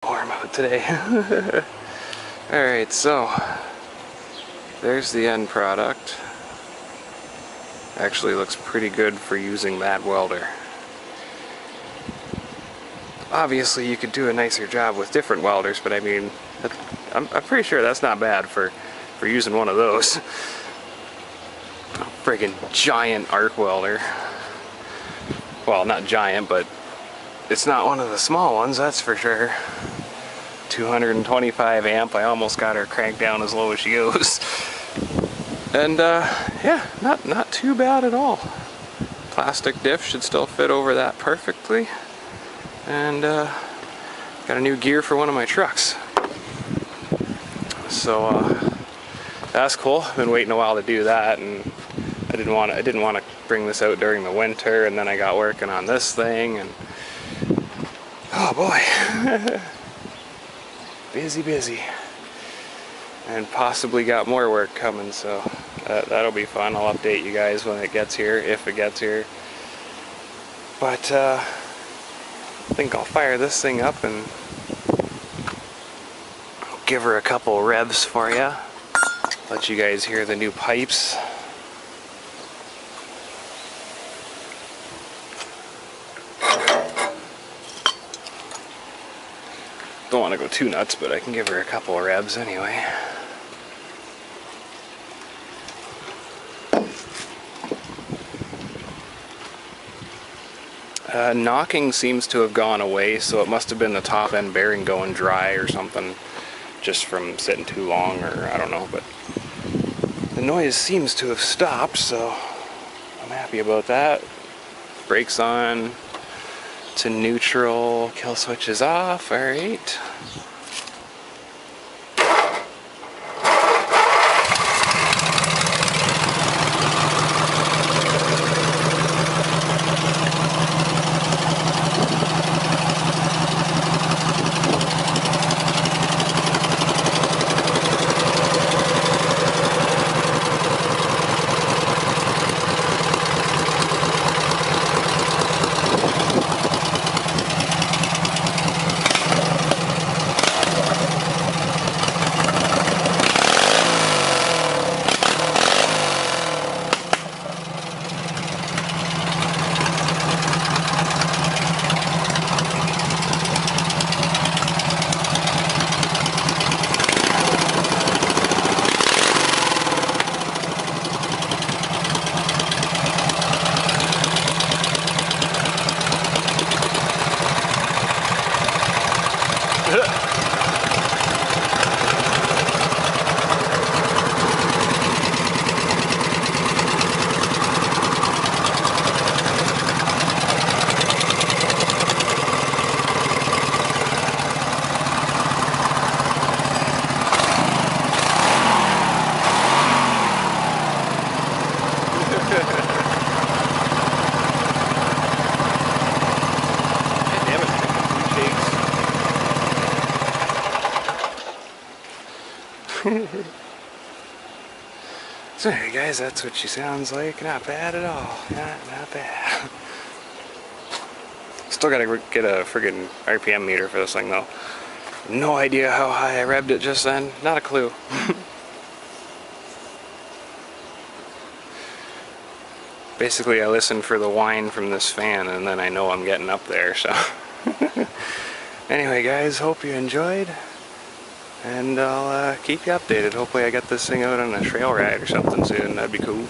Warm out today. Alright, so there's the end product. Actually looks pretty good for using that welder. Obviously you could do a nicer job with different welders, but I mean, I'm pretty sure that's not bad for using one of those. Friggin' giant arc welder. Well, not giant, but it's not one of the small ones, that's for sure. 225 amp, I almost got her cranked down as low as she goes. And yeah, not too bad at all. Plastic diff should still fit over that perfectly. And got a new gear for one of my trucks. So that's cool. I've been waiting a while to do that, and I didn't want to bring this out during the winter, and then I got working on this thing, and oh boy. Busy. And possibly got more work coming, so that'll be fun. I'll update you guys when it gets here, if it gets here. But I think I'll fire this thing up and give her a couple revs for you. Let you guys hear the new pipes. Don't want to go too nuts, but I can give her a couple of revs anyway. Knocking seems to have gone away, so it must have been the top end bearing going dry or something, just from sitting too long, or I don't know, but the noise seems to have stopped, so I'm happy about that. Brakes on to neutral, kill switch is off, alright. So anyway guys, that's what she sounds like. Not bad at all. Not bad. Still gotta get a friggin' RPM meter for this thing though. No idea how high I revved it just then. Not a clue. Basically I listen for the whine from this fan and then I know I'm getting up there, so. Anyway guys, hope you enjoyed. And I'll keep you updated. Hopefully I get this thing out on a trail ride or something soon. That'd be cool.